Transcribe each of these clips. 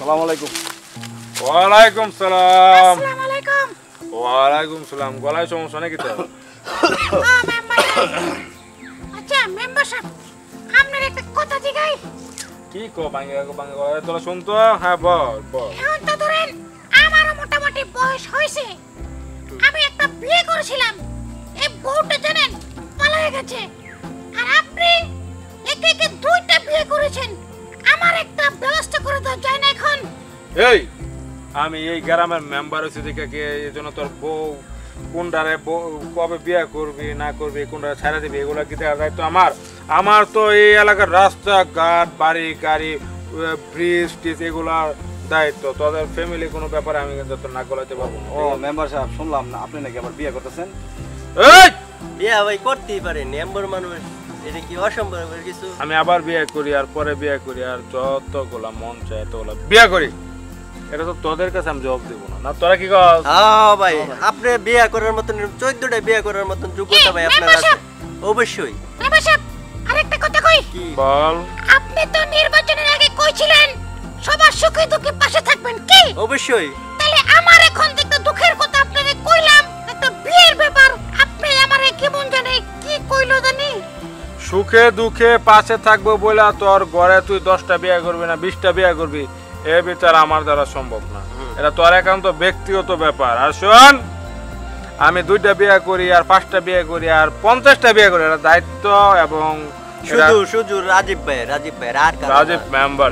আসসালামু আলাইকুম। ওয়ালাইকুম সালাম। আসসালামু আলাইকুম। ওয়ালাইকুম সালাম। গলায় সমস্যা নাকি তো? আচ্ছা মেম্বার সাহেব, আপনার একটা কথা জিগাই। কি কো ভাঙা গলায় তোরা শুন তো। হ্যাঁ বল বল। এখন তো ধরেন আমারও মোটামুটি বয়স হয়েছে, আমি একটা বিয়ে করেছিলাম, এই বউটা জানেন পালিয়ে গেছে, আর আপনি একে একে দুইটা বিয়ে করেছেন, আমার একটা ব্যবস্থা করে দাও যায় না এখন? এই আমি এই গ্রামের মেম্বার হইছি দেখে কি এই জন্য তোর বউ কোনটারে কবে বিয়ে করবি না করবি কোনটা ছাড়া দিবি এগুলো কি দেওয়ার দায়িত্ব আমার? আমার তো এই এলাকার রাস্তাঘাট বাড়ি গাড়ি ব্রিজ টিজ এগুলার দায়িত্ব। তোদের ফ্যামিলি কোনো ব্যাপারে আমি কিন্তু তোর নাক গলাতে পারবো না। ও মেম্বার সাহেব, শুনলাম না আপনি নাকি আবার বিয়ে করতেছেন? এই বিয়ে ভাই করতেই পারে, মেম্বার মানুষ, এটা কি অসম্ভব কিছু? আমি আবার বিয়ে করি আর পরে বিয়ে করি আর যতগুলা মন চায় এতগুলা বিয়ে করি, এটা তো তোদের কাছে আমি জবাব দিব না। না তোরা কি কর? হ্যাঁ ভাই, আপনি বিয়ে করার মতন 14টা বিয়ে করার মতন যোগ্যতা ভাই আপনার আছে অবশ্যই। মেম্বার সাহেব আরেকটা কথা কই। বল। আপনি তো নির্বাচনের আগে কইছিলেন সবার সুখে দুঃখে পাশে থাকবেন, কি? অবশ্যই। তাহলে আমার এখন একটা দুঃখের কথা আপনারে কইলাম, একটা বিয়ের ব্যাপার, আপনি আমারে কেমন জানে কি কইলো জানি? সুখে দুঃখে পাশে থাকবো বলে তোর ঘরে তুই 10টা বিয়ে করবি না 20টা বিয়ে করবি এ বিচার আমার দ্বারা সম্ভব না। এটা তোর একান্ত ব্যক্তিগত ব্যাপার। আর শোন, আমি 2টা বিয়ে করি আর 5টা বিয়ে করি আর 50টা বিয়ে করি, এটা দায়িত্ব এবং শুধু রাজীব ভাই আর কারণ রাজীব মেম্বার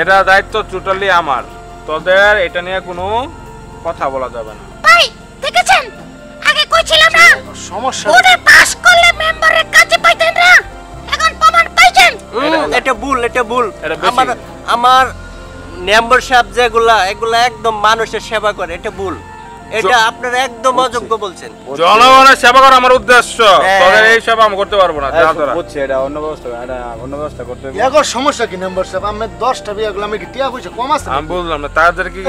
এটা দায়িত্ব টোটালি আমার। তোদের এটা নিয়ে কোনো কথা বলা যাবে না। ভাই দেখেছেন আগে কইছিলাম না সমস্যা ওরে পাস করলে মেম্বারের কাছে পাইতেন না, এখন প্রমাণ পাইছেন। এটা ভুল এটা বেশি। আমার মেম্বার সাহেব যেগুলা এগুলা একদম মানুষের সেবা করে, এটা ভুল, এটা আপনারা একদম অযোগ্য বলছেন। জনগণের সেবা করা আমার উদ্দেশ্য, তোদের এই সেবা আমি করতে পারবো না। যা তোরা বুঝছি, এটা অন্য ব্যবস্থা করতে হবে। এগোর সমস্যা কি মেম্বার সাহেব? আমি 10টা বিয়ে করলাম, আমি কি টিয়া পয়সা কম আছে? আমি বুঝলাম না তাদের কি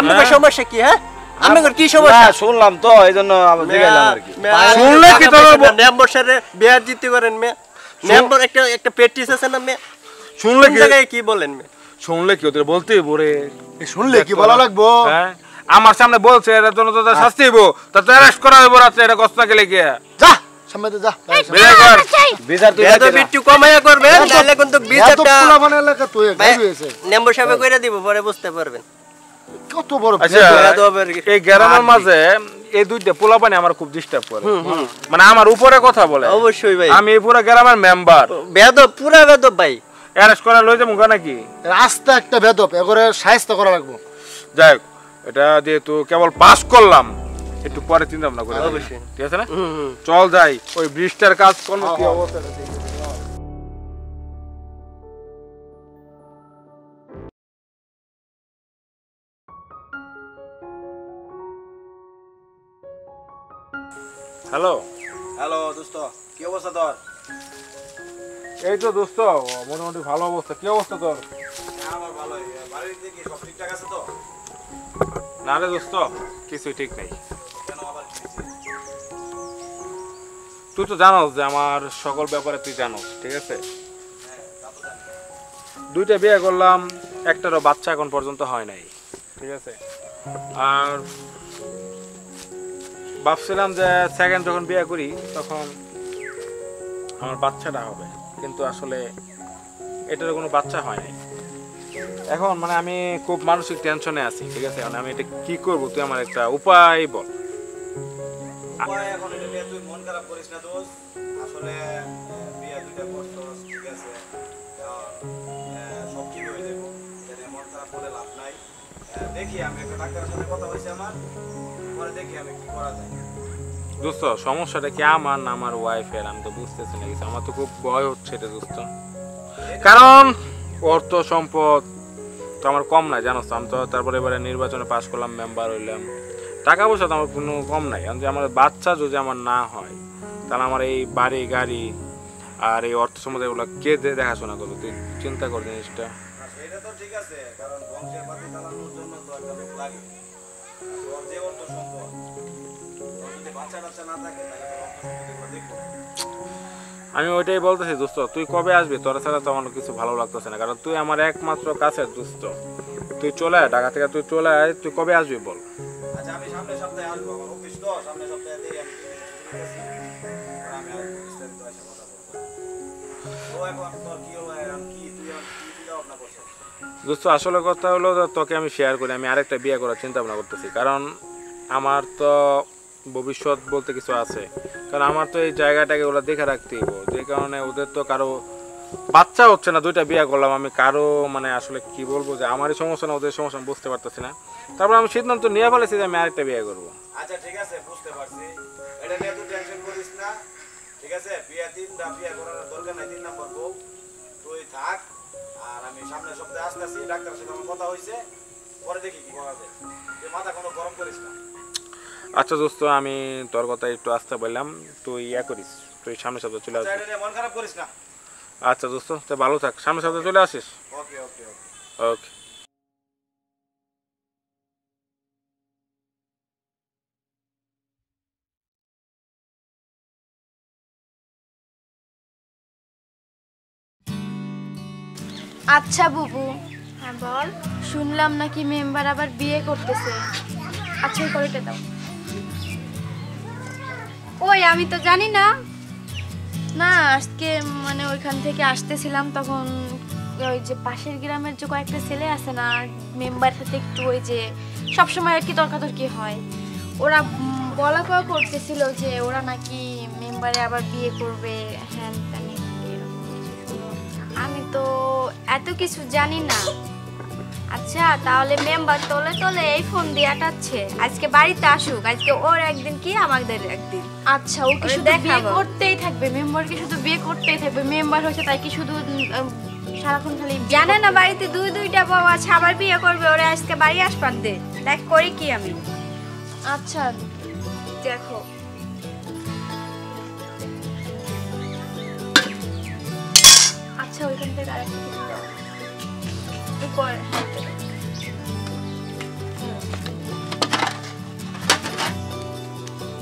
আমি আপনার সমস্যা কি? হ্যাঁ আপনার কি সমস্যা? না শুনলাম তো এইজন্য জিজ্ঞাসা আর কি। শুনলে কি তোর মেম্বার সাথে বিয়ার দিতে পারেন মে? মেম্বার একটা প্র্যাকটিস আছে না মে? শুনলে কি জায়গায় কি বলেন মে? শুনলে কি ওদের বলতেই বলে শুনলে কি বলা লাগবো? হ্যাঁ আমার সামনে বলছে এর জন্য তো শাস্তি হইব, তা তো অ্যারেস্ট করা হইব রাতে, এটা কষ্ট না গেলে কি যা সামনে যা বিদায় কর। বিচার তুই এত বিট্টু কমায়া করবে, তাহলে কিন্তু বিচারটা এত মানে এলাকা তুই গাই হইছে। মেম্বার সাহেব কইরা দিব, পরে বুঝতে পারবেন কত বড় আচ্ছা এই গ্রামের মাঝে এই 2টা পোলাপানি আমার খুব ডিস্টার্ব করে, মানে আমার উপরে কথা বলে। অবশ্যই ভাই, আমি এই পুরো গ্রামের মেম্বার, বেয়াদব, পুরা বেয়াদব ভাই। অ্যারেস্ট করা লই যাবো নাকি? রাস্তা একটা বেদব, এগরে শায়েস্তা করা লাগবো। যাই হোক, এটা যেহেতু কেবল পাস করলাম একটু পরে চিন্তা ভাবনা করে অবশ্যই। ঠিক আছে না? চল যাই ওই ব্রিজটার কাজ কোন কি অবস্থা। হ্যালো হ্যালো দোস্ত, কি অবস্থা তোর? এই তো দোস্ত মোটামুটি ভালো অবস্থা। কি অবস্থা তোর? আমার ভালোই। বাড়ির দিকে সব ঠিকঠাক আছে তো? না রে দোস্ত, কিছুই ঠিক নেই। কেন আবার কি হইছে? তুই তো জানোস যে আমার সকল ব্যাপারে তুই জানোস, ঠিক আছে? 2টা বিয়ে করলাম, একটারও বাচ্চা এখন পর্যন্ত হয় নাই, ঠিক আছে? আর ভাবছিলাম যে সেকেন্ড যখন বিয়ে করি তখন আমার বাচ্চাটা হবে, কিন্তু আসলে এটার কোনো বাচ্চা হয় নাই। এখন মানে আমি খুব মানসিক টেনশনে আছি, ঠিক আছে? মানে আমি এটা কি করব, তুই আমার একটা উপায় বল। এখন এটা নিয়ে তুই মন খারাপ করিস না দোস্ত। আসলে বিয়ে 2টা করছস, ঠিক আছে, সব ঠিক হয়ে যাবে। এটা মন খারাপ করে লাভ নাই। দেখি আমি একটা ডাক্তারের সাথে কথা হইছে আমার, পরে দেখি আমি কি করা যায়। দোস্ত সমস্যাটা কি আমার না আমার ওয়াইফের? আমি তো বুঝতেছি না কিছু, আমার তো খুব ভয় হচ্ছে এটা দোস্ত। কারণ অর্থ সম্পদ তো আমার কম নাই, জানো তো? আমি তো তারপরে এবারে নির্বাচনে পাস করলাম, মেম্বার হইলাম, টাকা পয়সা তো আমার কোনো কম নাই। কারণ যে আমার বাচ্চা যদি আমার না হয় তাহলে আমার এই বাড়ি গাড়ি আর এই অর্থ সম্পদ এগুলো কে দেখাশোনা করবে? তুই চিন্তা কর জিনিসটা। এটা তো ঠিক আছে, কারণ বংশের পাতি চালানোর জন্য তো একটা লোক লাগে। তোর যে অর্থ সম্পদ, তোর যদি বাচ্চা টাচ্চা না থাকে তাহলে তোর অর্থ সম্পদ এগুলো দেখবো। আমি ওইটাই বলতেছি দোস্ত, তুই কবে আসবি? তোর ছাড়া তো আমার কিছু ভালো লাগতেছে না, কারণ তুই আমার একমাত্র কাছের দোস্ত। তুই চলে আয় ঢাকা থেকে, তুই চলে আয়। তুই কবে আসবি বল? আচ্ছা আমি সামনের সপ্তাহে আসবো, আমার অফিস তো সামনের সপ্তাহে দিয়ে আমি বিস্তারিত এসে কথা বলবো। তো এখন তোর কি হলো, কি তুই চিন্তা ভাবনা করছিস? দোস্ত আসলে কথা হলো তোকে আমি শেয়ার করি, আমি আরেকটা বিয়ে করার চিন্তা ভাবনা করতেছি। কারণ আমার তো ভবিষ্যৎ বলতে কিছু আছে, কারণ আমার তো এই জায়গাটাকে ওরা দেখে রাখতেই হবে। যে কারণে ওদের তো কারো বাচ্চা হচ্ছে না, দুইটা বিয়ে করলাম আমি, কারো মানে আসলে কি বলবো যে আমারই সমস্যা না ওদের সমস্যা, আমি বুঝতে পারতেছি না। তারপর আমি সিদ্ধান্ত নিয়ে ফেলেছি যে আমি আরেকটা বিয়ে করবো। আচ্ছা ঠিক আছে, বুঝতে পারছি, এটা নিয়ে তুই টেনশন করিস না, ঠিক আছে? বিয়ে করার দরকার নাই, 3 নম্বর বউ তুই থাক। আর আমি সামনের সপ্তাহে আসতেছি, ডাক্তারের সাথে আমার কথা হয়েছে, পরে দেখি কি করা যায়। তুই মাথা কোনো গরম করিস না। আচ্ছা দোস্ত, আমি তোর কথা একটু আসতে বললাম, তুই ইয়া করিস, তুই সামনের সপ্তাহে চলে আচ্ছা, আসবি। এটা নিয়ে মন খারাপ করিস না। আচ্ছা দোস্ত, তুই ভালো থাক, সামনের সপ্তাহে চলে আসিস। ওকে ওকে ওকে। ওকে। আচ্ছা বুবু, হ্যাঁ বল। শুনলাম নাকি মেম্বার আবার বিয়ে করতেছে। আচ্ছা এই কলিটা দাও। ওই আমি তো জানি না। না আজকে মানে ওইখান থেকে আসতেছিলাম, তখন ওই যে পাশের গ্রামের যে কয়েকটা ছেলে আছে না, মেম্বার সাথে একটু ওই যে সবসময় আর কি তর্কাতর্কি হয়, ওরা বলা কওয়া করতেছিল যে ওরা নাকি মেম্বারে আবার বিয়ে করবে, হ্যান ত্যান এরকম কিছু শুনলাম। আমি তো এত কিছু জানি না। আচ্ছা তাহলে মেম্বার তোলে তোলে এই ফোন দিয়ে আটাচ্ছে, আজকে বাড়িতে আসুক, আজকে ওর একদিন কি আমাদের একদিন। আচ্ছা ও কি ওরে শুধু বিয়ে দেখাবো। করতেই থাকবে? মেম্বারকে শুধু বিয়ে করতেই থাকবে? মেম্বার হচ্ছে তাই কি শুধু সারাক্ষণ খালি জানে না বাড়িতে দুইটা বউ আছে, আবার বিয়ে করবে, ওরে আজকে বাড়ি আসবার দে, দেখ করি কি আমি। আচ্ছা দেখো আচ্ছা ওইখান থেকে আরেকটা কিছু দাও। এই কর, হ্যাঁ।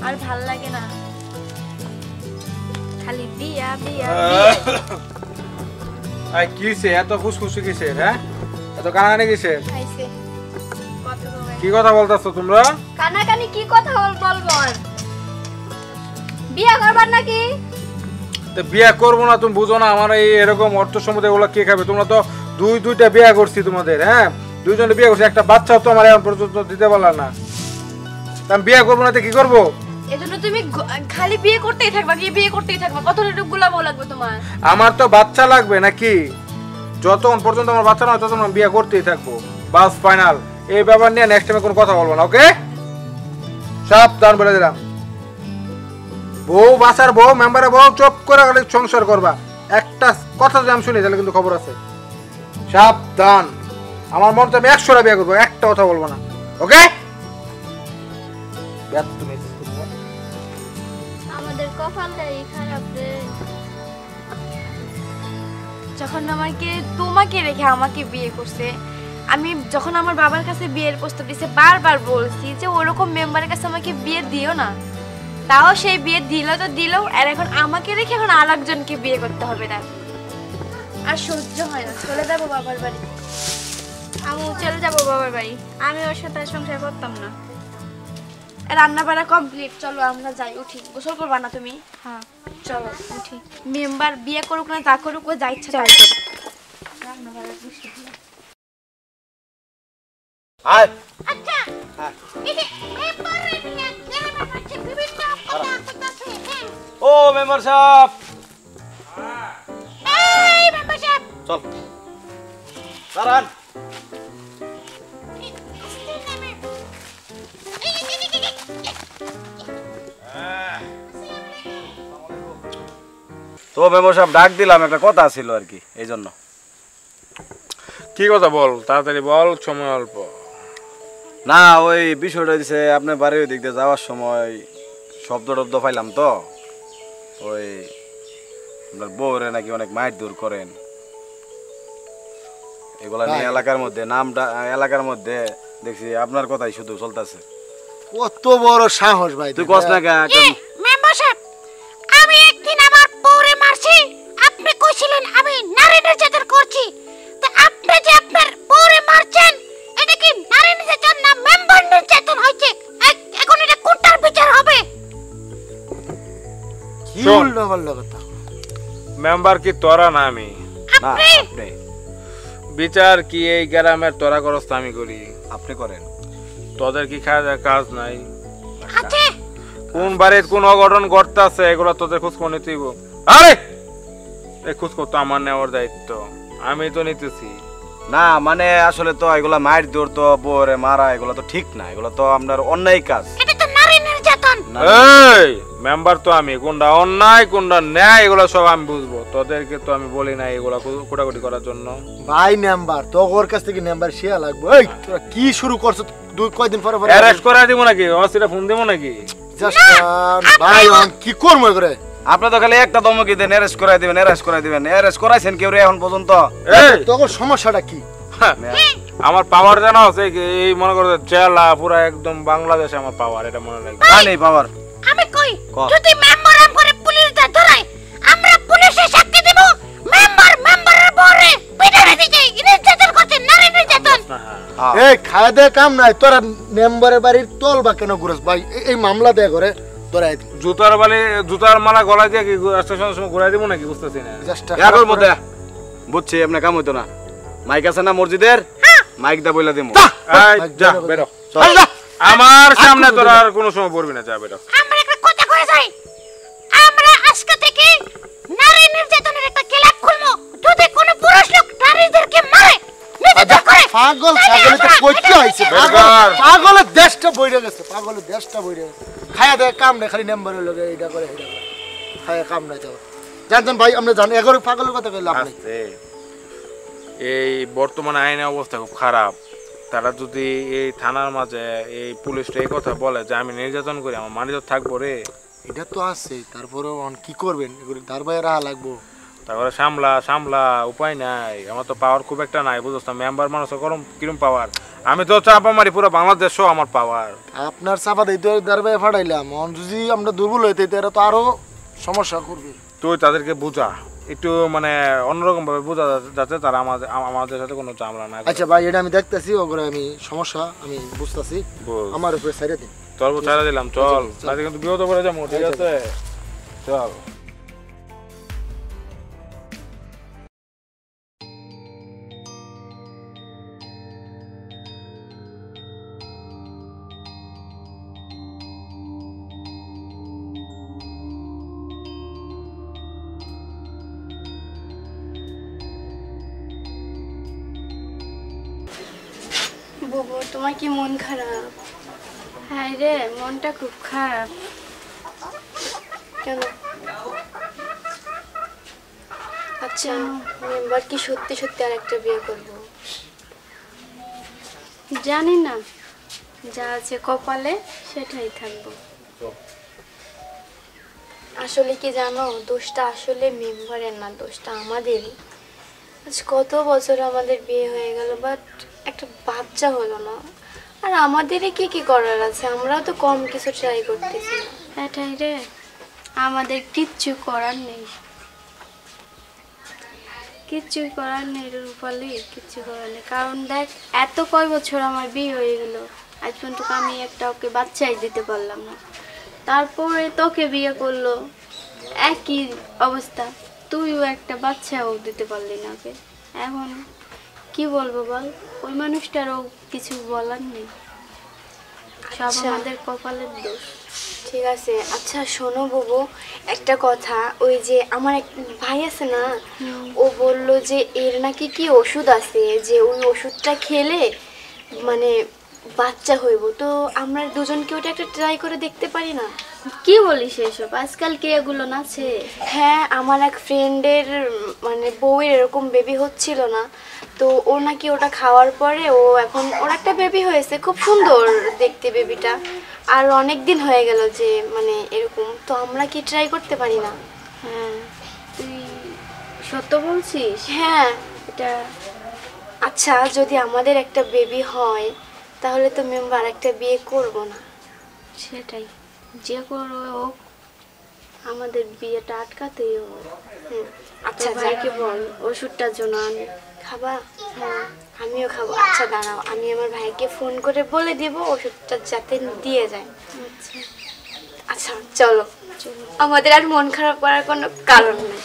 আর ভাল লাগে না, খালি বিয়া বিয়া আই কিসে এত ফুসফুসি কিসের? হ্যাঁ, এত কানাকানি কিসের? খাইছে কথা বলে। কি কথা বলতেছো তোমরা? কানাকানি কি কথা বলবো? আর বিয়া করবার নাকি? তো বিয়ে করবো না তুমি বুঝো না? আমার এই এরকম অর্থ সম্পত্তি ওগুলো কে খাবে? তোমরা তো দুইটা বিয়ে করছি তোমাদের, হ্যাঁ দুইজনে বিয়ে করছি, একটা বাচ্চাও তো আমার এখন পর্যন্ত দিতে পারলাম না। আমি বিয়ে করবো না তো কি করবো? এজন্য তুমি খালি বিয়ে করতেই থাকবা, কি বিয়ে করতেই থাকবা? কতটুকু গুলাবো লাগবে তোমার? আমার তো বাচ্চা লাগবে নাকি? যতক্ষণ পর্যন্ত আমার বাচ্চা নয় ততক্ষণ আমি বিয়ে করতেই থাকবো, বাস ফাইনাল। এই ব্যাপার নিয়ে নেক্সট টাইমে কোনো কথা বলবো না, ওকে? সাবধান বলে দিলাম। বউ বাসার বউ, মেম্বারের বউ, চুপ করে খালি সংসার করবা। একটা কথা যদি আমি শুনি তাহলে কিন্তু খবর আছে। সাবধান, আমার মন তো আমি 100টা বিয়ে করবো, একটা কথা বলবো না, ওকে? আমাদের কপালটাই খারাপ রে। যখন আমাকে তোমাকে রেখে আমাকে বিয়ে করছে, আমি যখন আমার বাবার কাছে বিয়ের প্রস্তাব দিছে বারবার বলছি যে ওরকম মেম্বারের কাছে আমাকে বিয়ে দিও না, তাও সেই বিয়ে দিল তো দিল, আর এখন আমাকে রেখে এখন আরেকজনকে বিয়ে করতে হবে না। আর সহ্য হয় না, চলে যাবো বাবার বাড়ি। আমি চলে যাবো বাবার বাড়ি, আমি ওর সাথে আর সংসার করতাম না। রান্না বাড়া কমপ্লিট, চলো আমরা যাই, উঠি। গোসল করবা না তুমি? হ্যাঁ চলো উঠি। মেম্বার বিয়ে করুক না তা করুক, ও যা ইচ্ছা তাই করুক। রান্না বাড়া বসে দিই। আয় আচ্ছা এই যে মেম্বারের নিয়ে গ্রামের মধ্যে বিভিন্ন কথা কইতাছে, হ্যাঁ? ও মেম্বার সাহেব, এই মেম্বার সাহেব, চল দাঁড়ান। তো মেম্বার সাহেব ডাক দিলাম, একটা কথা ছিল আর কি, এই জন্য। কি কথা বল, তাড়াতাড়ি বল, সময় অল্প। না ওই বিষয়টা দিছে, আপনার বাড়ির ওই দিক দিয়ে যাওয়ার সময় শব্দ টব্দ পাইলাম তো, ওই আপনার বউরে নাকি অনেক মাইট দূর করেন, এগুলা নিয়ে এলাকার মধ্যে নামটা, এলাকার মধ্যে দেখছি আপনার কথাই শুধু চলতেছে। কত বড় সাহস ভাই! তুই কস না মেম্বার সাহেব, আমি একদিন আমার বউরে মারছি ভালো কথা মেম্বার কি তোরা না আমি? না আপনি বিচার কি এই গ্রামের তোরা করস তো আমি করি? আপনি করেন। তোদের কি খাওয়া কাজ নাই? আছে কোন বাড়ির কোন অঘটন ঘটতেছে এগুলো তোদের খোঁজ করে নিতেইব। আরে এই খোঁজ করতো আমার নেওয়ার দায়িত্ব, আমি তো নিতেছি। না মানে আসলে তো এগুলা মায়ের দৌড় তো বউরে মারা এগুলো তো ঠিক না, এগুলো তো আপনার অন্যায় কাজ। এটা তো নারী নির্যাতন। এই মেম্বার তো আমি, কোনটা অন্যায় কোনটা ন্যায় এগুলো সব আমি বুঝবো। তোদেরকে তো আমি বলি না এগুলো কোটাকুটি করার জন্য। ভাই নাম্বার তো ওর কাছ থেকে নাম্বার শেয়ার লাগবে। এই তোরা কি শুরু করছ? দুই কয়দিন পরে পরে অ্যারেস্ট করা দিব নাকি? অসিটা ফোন দিব নাকি? জাস্ট ভাই কি করব করে? আপনি তো খালি একটা ধমকি দেন, অ্যারেস্ট করাই দিবেন, অ্যারেস্ট করাই দিবেন। অ্যারেস্ট করাইছেন কেউ রে এখন পর্যন্ত? এই তোর সমস্যাটা কি? আমার পাওয়ার জানো এই মনে করো জেলা পুরো একদম বাংলাদেশে আমার পাওয়ার, এটা মনে রাখবে। জানি পাওয়ার। আমি কই ক। যদি মেম্বার আমরে পুলিশ ধরায় আমরা পুলিশে সাক্ষী দেব। মেম্বারের বরে পিটারে দিতে নির্যাতন করছে, নারী নির্যাতন। হ্যাঁ। এই খায় দে কাম নাই তোরা মেম্বারের বাড়ির তল বা কেন ঘুরস ভাই? এই মামলা দেয়া করে তোরা জুতার মালা গলায় দিয়ে কি স্টেশনের সময় ঘুরাই দিব নাকি? বুঝতেছি না। জাস্ট ইয়াগর মধ্যে বুঝছি আপনি কাম হইতো না। মাইক আছে না মসজিদের? মাইক দা বইলা দিমু। এই যা বেরো, চল। আমার সামনে তোরা আর কোনো সময় পড়বি না, যা বেরো। আমরা একটা কথা কয়ে যাই, আমরা আজকে থেকে নারী নির্যাতনের একটা ক্লাব খুলবো। যদি কোনো পুরুষ লোক নারীদেরকে মারে নির্যাতন করে, পাগল ছাগলে তো কইতে হইছে। বেকার। পাগলের দেশটা বইরে গেছে, পাগলের দেশটা বইরে গেছে। খায়া দে কাম নাই, খালি নাম্বারের লগে এইটা করে এইটা করে। খায়া কাম নাই যাও। জানেন ভাই আমরা জানি এগারো পাগলের কথা কইলাম আপনি। আস্তে। এই বর্তমানে আইনের অবস্থা খুব খারাপ। তারা যদি এই থানার মাঝে এই পুলিশটা এই কথা বলে যে আমি নির্যাতন করি, আমার মানিত থাকবো রে। এটা তো আছে, তারপরে কি করবেন? এগুলো দাঁড়ায় রাখা লাগবো। তারপরে সামলা উপায় নাই। আমার তো পাওয়ার খুব একটা নাই, বুঝছ না? মেম্বার মানুষ করম কিরম পাওয়ার? আমি তো চাপা মারি পুরো বাংলাদেশও আমার পাওয়ার। আপনার চাপা দিতে দাঁড়ায় ফাটাইলাম, যদি আমরা দুর্বল হইতে এরা তো আরো সমস্যা করবে। তুই তাদেরকে বুঝা একটু, মানে অন্যরকম ভাবে বোঝা যাতে তারা আমাদের সাথে কোনো ঝামেলা না করে। আচ্ছা ভাই এটা আমি দেখতেছি, ওগুলো আমি সমস্যা আমি বুঝতেছি, বুঝ। আমার উপরে সাইডে দিন। তোর ছাড়া দিলাম, চল। চল। তাতে কিন্তু বিরত করে যাবো, ঠিক আছে? চল। বুবু তোমার কি মন খারাপ? হ্যাঁ রে, মনটা খুব খারাপ। কেন? আচ্ছা মেম্বার কি সত্যি সত্যি আর একটা বিয়ে করবো? জানি না, যা আছে কপালে সেটাই থাকবো। আসলে কি জানো, দোষটা আসলে মেম্বারের না, দোষটা আমাদেরই। আজ কত বছর আমাদের বিয়ে হয়ে গেল, বাট একটা বাচ্চা হলো না। আর আমাদেরই কি করার আছে? আমরাও তো কম কিছু ট্রাই করতেছি না। এটাই রে, আমাদের কিচ্ছু করার নেই, কিচ্ছু করার নেই রূপালি, কিচ্ছু করার নেই। কারণ দেখ, এত কয় বছর আমার বিয়ে হয়ে গেল, আজ পর্যন্ত আমি একটা ওকে বাচ্চাই দিতে পারলাম না। তারপরে তোকে বিয়ে করলো, একই অবস্থা, তুইও একটা বাচ্চাও দিতে পারলি না ওকে। এখন কি বলবো বল? ওই মানুষটারও কিছু বলার নেই, সব আমাদের কপালের দোষ। ঠিক আছে, আচ্ছা শোনো বুবু, একটা কথা, ওই যে আমার এক ভাই আছে না, ও বলল যে এর নাকি কি ওষুধ আছে, যে ওই ওষুধটা খেলে মানে বাচ্চা হইব। তো আমরা দুজনকে ওটা একটা ট্রাই করে দেখতে পারি না? কি বলিস এসব? আজকাল কি এগুলো নাছে? হ্যাঁ, আমার এক ফ্রেন্ডের মানে বউয়ের এরকম বেবি হচ্ছিল না, তো ও নাকি ওটা খাওয়ার পরে ও এখন ওর একটা বেবি হয়েছে, খুব সুন্দর দেখতে বেবিটা। আর অনেক দিন হয়ে গেল যে মানে এরকম, তো আমরা কি ট্রাই করতে পারি না? হ্যাঁ, তুই সত্য বলছিস? হ্যাঁ এটা। আচ্ছা যদি আমাদের একটা বেবি হয় তাহলে তো মেম্বার একটা বিয়ে করব না। সেটাই, যে করো হোক আমাদের বিয়েটা আটকাতেই হবে। আচ্ছা ভাইকে বল ওষুধটার জন্য আনি। খাবা? হ্যাঁ আমিও খাবো। আচ্ছা দাঁড়াও, আমি আমার ভাইকে ফোন করে বলে দিব ওষুধটা যাতে দিয়ে যায়। আচ্ছা আচ্ছা চলো, আমাদের আর মন খারাপ করার কোনো কারণ নেই।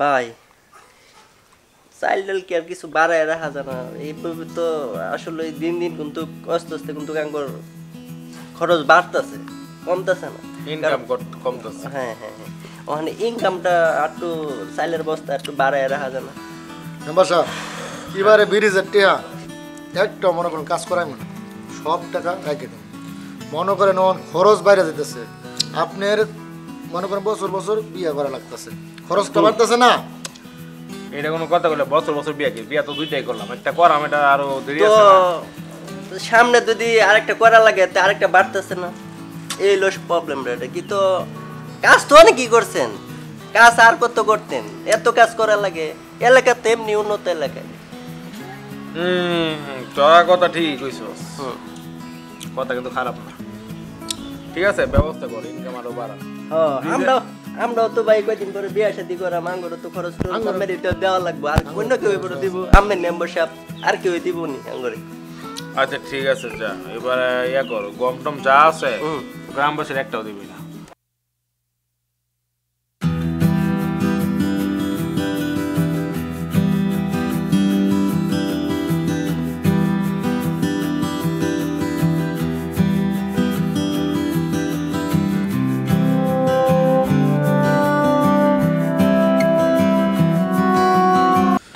ভাই চাইল্ড কেয়ার কিছু বাড়ায় রাখা যায় না, এইভাবে তো আসলে দিন দিন কিন্তু আস্তে আস্তে কিন্তু গাঙ্গর খরচ বাড়তেছে, কমতেছে না, ইনকাম কমতেছে। হ্যাঁ হ্যাঁ হ্যাঁ, ওখানে ইনকামটা একটু চাইলের বস্তা একটু বাড়ায় রাখা যায় না। বাসা এবারে ব্রিজের টেহা একটা মনে করেন কাজ করাই মনে সব টাকা রেখে দেন, মনে করেন খরচ বাইরে যেতেছে, আপনার মনে করেন বছর বছর বিয়ে করা লাগতেছে, খরচটা বাড়তেছে না। এটা কোনো কথা বলে বছর বছর বিয়া কি, বিয়া তো দুইটাই করলাম, একটা করাম, এটা আরো দেরি তো আছে না? সামনে যদি আরেকটা করা লাগে তো আরেকটা বাড়তেছে না, এই লোস প্রবলেম রে। কি তো কাজ তো অনেক কি করছেন, কাজ আর কত করতেন, এত কাজ করা লাগে এলাকাতে, এমনি উন্নত এলাকায়। তোরা কথা ঠিক কইছস, কথা কিন্তু খারাপ না। ঠিক আছে, ব্যবস্থা কর, ইনকাম আরো বাড়া। আমরাও তো ভাই কয়দিন পরে বিয়ে শাদী করা, মাঙ্গরও তো খরচ দেওয়া লাগবে, আর অন্য কেউ এবারে দিব, আমের মেম্বারশিপ আর কেউ দিব নি আঙ্গরে। আচ্ছা ঠিক আছে, যা এবারে ইয়া করো, গম টম যা আছে গ্রামবাসীর একটাও দিবি না।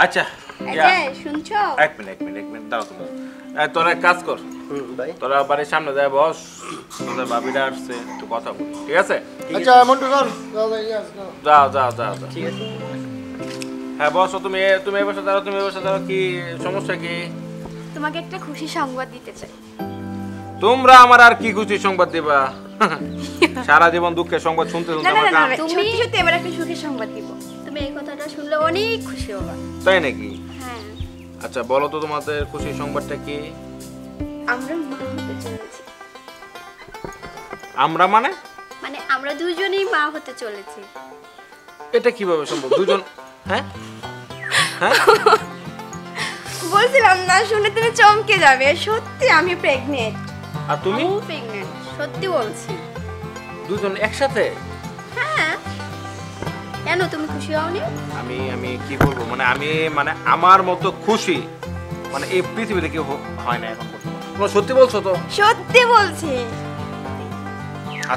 আচ্ছা শুনছো? এক মিনিট দাও তুমি। তোরা এক কাজ কর, ভাই তোরা বাড়ির সামনে যায় বস, তোদের ভাবিরা আসছে, একটু কথা বল, ঠিক আছে? আচ্ছা মন্টু চল যাও। ঠিক আছে। হ্যাঁ বস, তুমি এই বসে দাঁড়াও, কি সমস্যা কি? তোমাকে একটা খুশি সংবাদ দিতে চাই। তোমরা আমার আর কি খুশি সংবাদ দিবা? সারা জীবন দুঃখের সংবাদ শুনতে না শুনতে না আমার না, কান। সত্যি সত্যি এবার একটা সুখের সংবাদ দিব। তুমি এই কথাটা শুনলে অনেক খুশি হবা। তাই নাকি? হ্যাঁ, আচ্ছা বলো তো তোমাদের খুশি সংবাদটা কি? আমরা মা হতে চলেছি। আমরা মানে আমরা দুজনেই মা হতে চলেছি। এটা কিভাবে সম্ভব? দুজন? হ্যাঁ হ্যাঁ, বলছিলাম না, শুনে তুমি চমকে যাবে, সত্যি আমি প্রেগনেন্ট। আর তুমি? আমি প্রেগনেন্ট, সত্যি বলছি। দুজন একসাথে? হ্যাঁ, কেন তুমি খুশি হওনি? আমি কি বলবো, আমি আমার মতো খুশি এই পৃথিবীতে কেউ হয় না এখন পর্যন্ত। তোমরা সত্যি বলছো তো? সত্যি বলছি।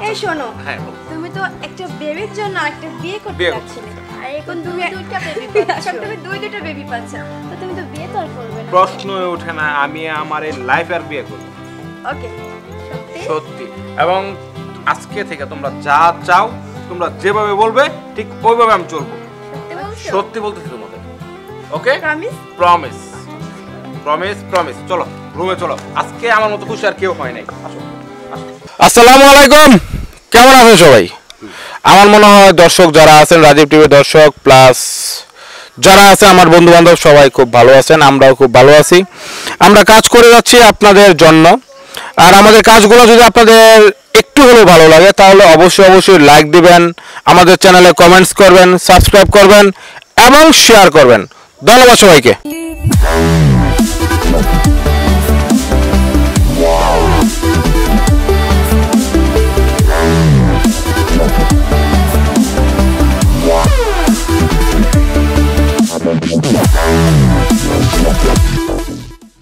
এই শোনো, হ্যাঁ বলো। তুমি তো একটা বেবির জন্য একটা বিয়ে করতে বিয়ে যাচ্ছিলে, আর এখন তুমি দুইটা বেবি পাচ্ছ। তুমি দুইটা বেবি পাচ্ছ, তো তুমি তো বিয়ে তো আর করবে না। প্রশ্নই ওঠে না আমি আমার এই লাইফ আর বিয়ে করব। ওকে, সত্যি? সত্যি। এবং আজকে থেকে তোমরা যা চাও, তোমরা যেভাবে বলবে ঠিক ওইভাবে আমি চলবো। সত্যি বলছো? সত্যি বলতেছি তোমাদের। ওকে? প্রমিস? প্রমিস। Promise, promise. চলো রুমে চলো, আজকে আমার মতো খুশি আর কেউ হয় নাই। আসো। আসসালামু আলাইকুম, কেমন আছেন সবাই? আমার মনে হয় দর্শক যারা আছেন, রাজীব টিভির দর্শক প্লাস যারা আছে আমার বন্ধু বান্ধব সবাই খুব ভালো আছেন, আমরাও খুব ভালো আছি। আমরা কাজ করে যাচ্ছি আপনাদের জন্য, আর আমাদের কাজগুলো যদি আপনাদের একটু হলেও ভালো লাগে তাহলে অবশ্যই লাইক দিবেন, আমাদের চ্যানেলে কমেন্টস করবেন, সাবস্ক্রাইব করবেন এবং শেয়ার করবেন। ধন্যবাদ সবাইকে। Yeah.